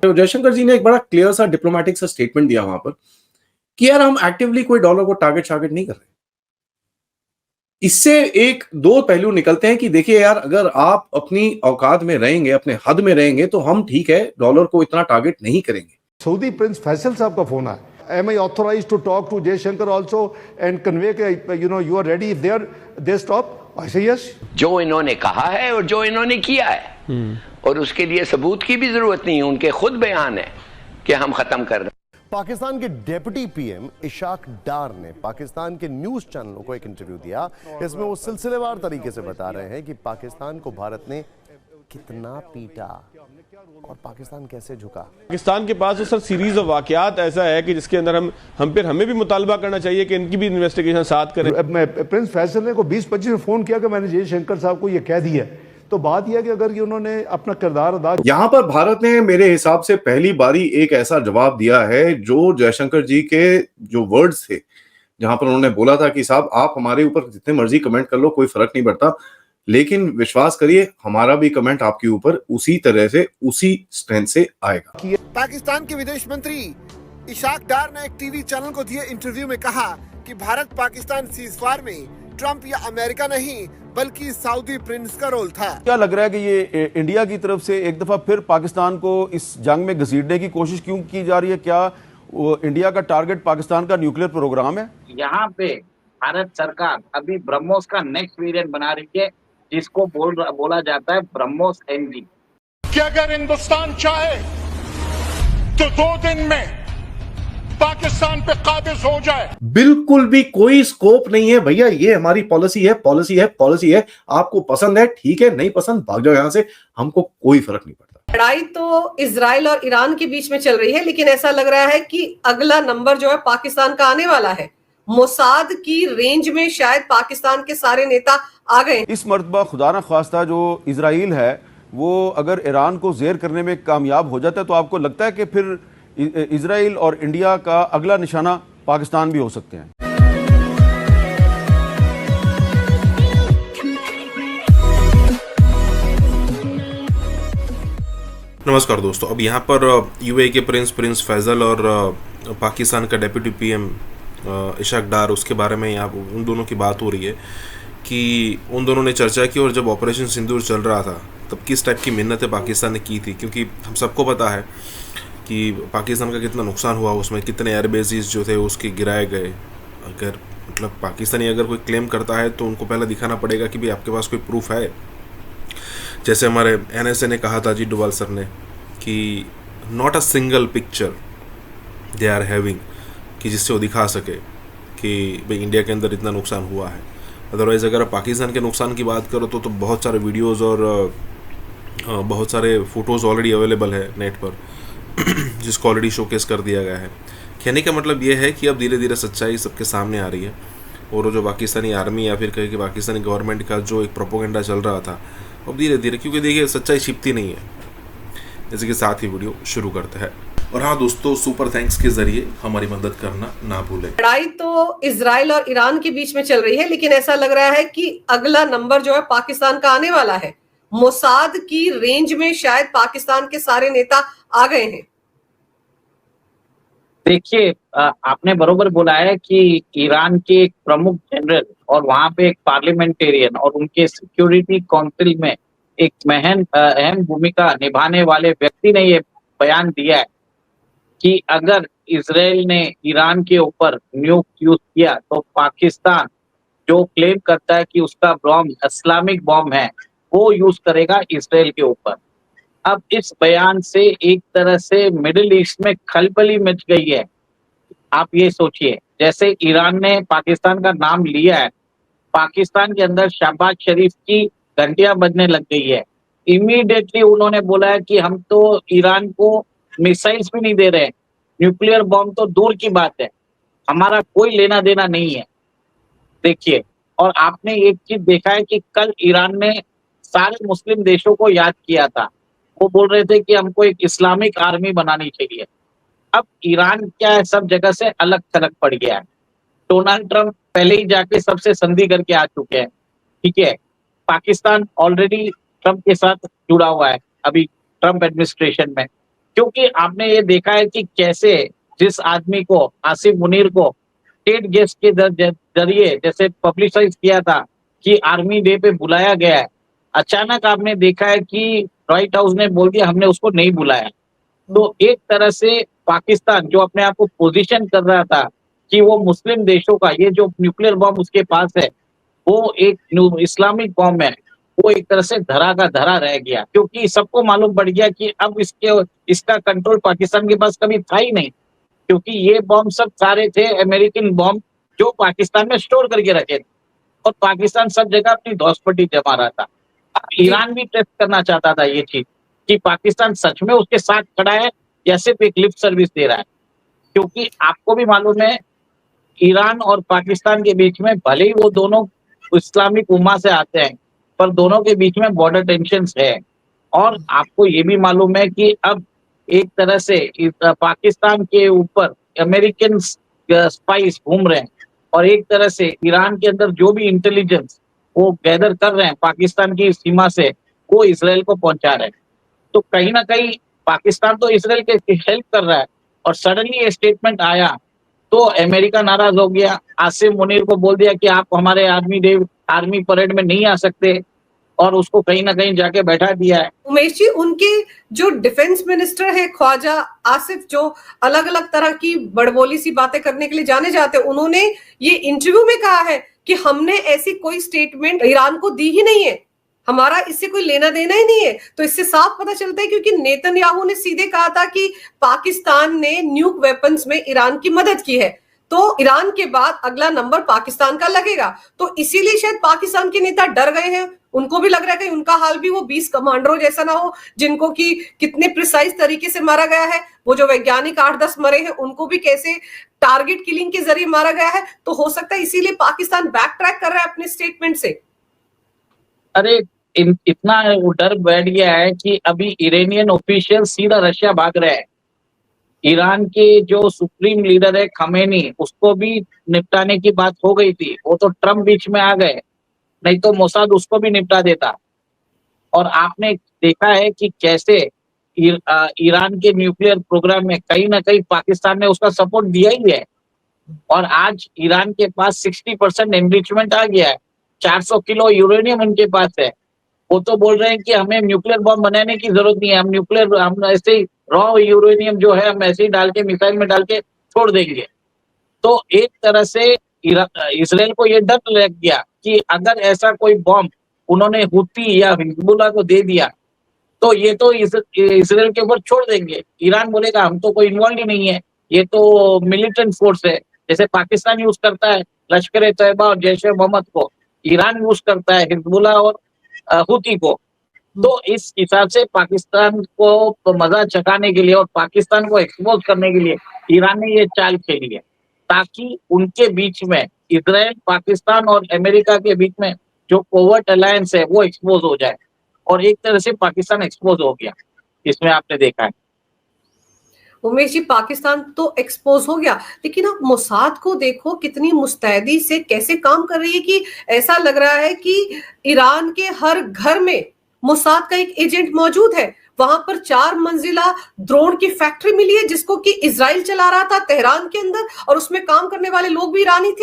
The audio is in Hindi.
तो जयशंकर जी ने एक बड़ा क्लियर सा डिप्लोमेटिक सा स्टेटमेंट दिया वहां पर कि यार हम एक्टिवली कोई डॉलर को टारगेट नहीं कर रहे। इससे एक दो पहलू निकलते हैं कि देखिए यार, अगर आप अपनी औकात में रहेंगे, अपने हद में रहेंगे, तो हम ठीक है डॉलर को इतना टारगेट नहीं करेंगे। सऊदी प्रिंस फैसल साहब का फोन आया, am I authorized to talk to Jaishankar also and convey you are ready if they stop? I say yes. जो इन्होंने कहा है और जो इन्होंने किया है और उसके लिए सबूत की भी जरूरत नहीं है, उनके खुद बयान है कि हम खत्म कर रहे हैं। पाकिस्तान के डिप्टी पीएम इशाक डार ने पाकिस्तान के न्यूज चैनलों को एक इंटरव्यू दिया। इसमें वो सिलसिलेवार तरीके से बता रहे हैं कि पाकिस्तान को भारत ने कितना पीटा और पाकिस्तान कैसे झुका। पाकिस्तान के पास तो सर सीरीज ऑफ वाकयात ऐसा है कि जिसके अंदर हमें भी मुतालबा करना चाहिए कि इनकी भी इन्वेस्टिगेशन साथ करें। प्रिंस फैसल ने को 20-25 में फोन किया कि मैंने जयशंकर साहब को ये कह दिया, तो बात यह कि अगर ये उन्होंने अपना किरदार अदा। यहां पर भारत ने मेरे हिसाब से पहली बारी एक ऐसा जवाब दिया है जो जयशंकर जी के जो वर्ड्स थे, जहां पर उन्होंने बोला था कि साहब आप हमारे ऊपर जितने मर्जी कमेंट कर लो, कोई फर्क नहीं पड़ता, लेकिन विश्वास करिए हमारा भी कमेंट आपके ऊपर उसी तरह से उसी स्ट्रेंथ से आएगा। पाकिस्तान के विदेश मंत्री इशाक डार ने एक टीवी चैनल को दिए इंटरव्यू में कहा कि भारत पाकिस्तान सीजफायर में ट्रंप या अमेरिका नहीं बल्कि सऊदी प्रिंस का रोल था। क्या लग रहा है कि ये इंडिया की तरफ से एक दफा फिर पाकिस्तान को इस जंग में घसीटने की कोशिश क्यों की जा रही है? क्या वो इंडिया का टारगेट पाकिस्तान का न्यूक्लियर प्रोग्राम है? यहाँ पे भारत सरकार अभी ब्रह्मोस का नेक्स्ट वेरिएंट बना रही है, जिसको बोला जाता है ब्रह्मोस एनजी। कि अगर हिंदुस्तान चाहे तो 2 दिन में पाकिस्तान पे काबिज हो जाए। बिल्कुल भी कोई स्कोप नहीं है भैया, ये हमारी पॉलिसी है, पॉलिसी है, पॉलिसी है। आपको पसंद है ठीक है, नहीं पसंद भाग जाओ यहां से, हमको कोई फर्क नहीं पड़ता। लड़ाई तो इजराइल और ईरान के बीच में चल रही है, लेकिन ऐसा लग रहा है कि अगला नंबर जो है पाकिस्तान का आने वाला है। मोसाद की रेंज में शायद पाकिस्तान के सारे नेता आ गए। इस मर्तबा खुदा न खास्ता जो इजराइल है वो अगर ईरान को जेर करने में कामयाब हो जाता है, तो आपको लगता है कि फिर इजराइल और इंडिया का अगला निशाना पाकिस्तान भी हो सकते हैं? नमस्कार दोस्तों, अब यहाँ पर यूएई के प्रिंस फैजल और पाकिस्तान का डेप्यूटी पीएम इशाक डार, उसके बारे में यहाँ उन दोनों की बात हो रही है कि उन दोनों ने चर्चा की और जब ऑपरेशन सिंदूर चल रहा था तब किस टाइप की मिन्नतें पाकिस्तान ने की थी, क्योंकि हम सबको पता है कि पाकिस्तान का कितना नुकसान हुआ, उसमें कितने एयरबेसिस जो थे उसके गिराए गए। अगर मतलब पाकिस्तानी अगर कोई क्लेम करता है तो उनको पहले दिखाना पड़ेगा कि भाई आपके पास कोई प्रूफ है। जैसे हमारे एनएसए ने कहा था जी डोवाल सर ने कि not a single picture they are having, कि जिससे वो दिखा सके कि भाई इंडिया के अंदर इतना नुकसान हुआ है। अदरवाइज़ अगर आप पाकिस्तान के नुकसान की बात करो तो बहुत सारे वीडियोज़ और बहुत सारे फ़ोटोज़ ऑलरेडी अवेलेबल है नेट पर जिसको ऑलरेडी शोकेस कर दिया गया है। कहने का मतलब ये है कि अब धीरे धीरे सच्चाई सबके सामने आ रही है और जो पाकिस्तानी आर्मी या फिर कहे कि पाकिस्तानी गवर्नमेंट का जो एक प्रोपोगेंडा चल रहा था, अब धीरे धीरे, क्योंकि देखिए सच्चाई छिपती नहीं है। इसी के साथ ही वीडियो शुरू करते हैं। और हाँ दोस्तों, सुपर थैंक्स के जरिए हमारी मदद करना ना भूलें। लड़ाई तो इजराइल और ईरान के बीच में चल रही है, लेकिन ऐसा लग रहा है कि अगला नंबर जो है पाकिस्तान का आने वाला है। मोसाद की रेंज में शायद पाकिस्तान के सारे नेता आ गए हैं। देखिए, आपने बरोबर बोला है कि ईरान के एक प्रमुख जनरल और वहां पे एक पार्लियामेंटेरियन और उनके सिक्योरिटी काउंसिल में एक अहम भूमिका निभाने वाले व्यक्ति ने ये बयान दिया है कि अगर इजराइल ने ईरान के ऊपर न्यूक यूज किया तो पाकिस्तान जो क्लेम करता है कि उसका बॉम्ब इस्लामिक बॉम्ब है वो यूज करेगा इजराइल के ऊपर। अब इस बयान से एक तरह से मिडिल ईस्ट में खलबली मच गई है। आप ये सोचिए, जैसे ईरान ने पाकिस्तान का नाम लिया है, पाकिस्तान के अंदर शहबाज शरीफ की घंटियां बजने लग गई है। इमीडिएटली उन्होंने बोला है कि हम तो ईरान को मिसाइल्स भी नहीं दे रहे, न्यूक्लियर बॉम्ब तो दूर की बात है, हमारा कोई लेना देना नहीं है। देखिए, और आपने एक चीज देखा है कि कल ईरान ने सारे मुस्लिम देशों को याद किया था। वो बोल रहे थे कि हमको एक इस्लामिक आर्मी बनानी चाहिए। अब ईरान क्या है, सब जगह से अलग थलग पड़ गया है। डोनाल्ड ट्रंप पहले ही जाके सबसे संधि करके आ चुके हैं, ठीक है। पाकिस्तान ऑलरेडी ट्रंप के साथ जुड़ा हुआ है अभी ट्रंप एडमिनिस्ट्रेशन में, क्योंकि आपने ये देखा है कि कैसे जिस आदमी को आसिफ मुनीर को स्टेट गेस्ट के जरिए जैसे पब्लिसाइज किया था कि आर्मी डे पे बुलाया गया है, अचानक आपने देखा है कि व्हाइट हाउस ने बोल दिया हमने उसको नहीं बुलाया। तो एक तरह से पाकिस्तान जो अपने आप को पोजीशन कर रहा था कि वो मुस्लिम देशों का ये जो न्यूक्लियर बॉम्ब उसके पास है वो एक इस्लामिक बॉम्ब है, वो एक तरह से धरा का धरा रह गया, क्योंकि सबको मालूम पड़ गया कि अब इसका कंट्रोल पाकिस्तान के पास कभी था ही नहीं, क्योंकि ये बॉम्ब सब सारे थे अमेरिकन बॉम्ब जो पाकिस्तान में स्टोर करके रखे थे और पाकिस्तान सब जगह अपनी धौसपट्टी जमा रहा था। अब ईरान भी टेस्ट करना चाहता था ये चीज कि पाकिस्तान सच में उसके साथ खड़ा है या सिर्फ एक लिप सर्विस दे रहा है, क्योंकि आपको भी मालूम है ईरान और पाकिस्तान के बीच में भले ही वो दोनों इस्लामिक उम्मा से आते हैं पर दोनों के बीच में बॉर्डर टेंशंस है। और आपको ये भी मालूम है कि अब एक तरह से पाकिस्तान के ऊपर अमेरिकन स्पाइस घूम रहे हैं और एक तरह से ईरान के अंदर जो भी इंटेलिजेंस वो गैदर कर रहे हैं पाकिस्तान की सीमा से वो इसराइल को पहुंचा रहे हैं। तो कहीं ना कहीं पाकिस्तान तो इसराइल के हेल्प कर रहा है और सडनली ये स्टेटमेंट आया तो अमेरिका नाराज हो गया, आसिफ मुनीर को बोल दिया कि आप हमारे आर्मी परेड में नहीं आ सकते और उसको कहीं ना कहीं जाके बैठा दिया है। उमेश जी, उनके जो डिफेंस मिनिस्टर है ख्वाजा आसिफ, जो अलग अलग तरह की बड़बोली सी बातें करने के लिए जाने जाते हैं, उन्होंने ये इंटरव्यू में कहा है कि हमने ऐसी कोई स्टेटमेंट ईरान को दी ही नहीं है, हमारा इससे कोई लेना देना ही नहीं है। तो इससे साफ पता चलता है क्योंकि नेतन्याहू ने सीधे कहा था कि पाकिस्तान ने न्यूक वेपन्स में ईरान की मदद की है, तो ईरान के बाद अगला नंबर पाकिस्तान का लगेगा। तो इसीलिए शायद पाकिस्तान के नेता डर गए हैं, उनको भी लग रहा है कि उनका हाल भी वो 20 कमांडरों जैसा ना हो जिनको कि कितने प्रिसाइज तरीके से मारा गया है, वो जो वैज्ञानिक 8-10 मरे हैं उनको भी कैसे टारगेट किलिंग के जरिए मारा गया है। तो हो सकता है इसीलिए पाकिस्तान बैक ट्रैक कर रहा है अपने स्टेटमेंट से। अरे इतना डर बैठ गया है कि अभी ईरानियन ऑफिशियल सीधा रशिया भाग रहे हैं। ईरान के जो सुप्रीम लीडर है खमेनी, उसको भी निपटाने की बात हो गई थी, वो तो ट्रम्प बीच में आ गए, नहीं तो मोसाद उसको भी निपटा देता। और आपने देखा है कि कैसे ईरान के न्यूक्लियर प्रोग्राम में कहीं ना कहीं पाकिस्तान ने उसका सपोर्ट दिया ही है। और आज ईरान के पास 60% एनरिचमेंट आ गया है, 400 किलो यूरेनियम उनके पास है। वो तो बोल रहे हैं कि हमें न्यूक्लियर बॉम्ब बनाने की जरूरत नहीं है, हम ऐसे ही रॉ यूरेनियम जो है हम ऐसे ही डाल के मिसाइल में डाल के छोड़ देंगे। तो एक तरह से इसराइल को ये डर लग गया कि अगर ऐसा कोई बॉम्ब उन्होंने हुती या हिजबुल्लाह को दे दिया तो ये तो इसराइल के ऊपर छोड़ देंगे। ईरान बोलेगा हम तो कोई इन्वॉल्व ही नहीं है, ये तो मिलिटेंट फोर्स है, जैसे पाकिस्तान यूज करता है लश्कर तैयबा और जैश ए मोहम्मद को, ईरान यूज करता है हिजबुल्लाह और हुती को। तो इस हिसाब से पाकिस्तान को मजा चखाने के लिए और पाकिस्तान को एक्सपोज करने के लिए ईरान ने ये चाल खेली है, ताकि उनके बीच में इजराइल, पाकिस्तान और अमेरिका के बीच में जो कोवर्ट अलायंस है वो एक्सपोज हो जाए। और एक तरह से पाकिस्तान एक्सपोज हो गया, इसमें आपने देखा है। उमेश जी, पाकिस्तान तो एक्सपोज हो गया, लेकिन आप मोसाद को देखो कितनी मुस्तैदी से कैसे काम कर रही है कि ऐसा लग रहा है कि ईरान के हर घर में मोसाद का एक एजेंट मौजूद है। वहां पर 4 मंजिला ड्रोन की फैक्ट्री मिली है जिसको कि इजराइल चला रहा था तेहरान के अंदर, और उसमें काम करने वाले लोग भी ईरानी थे।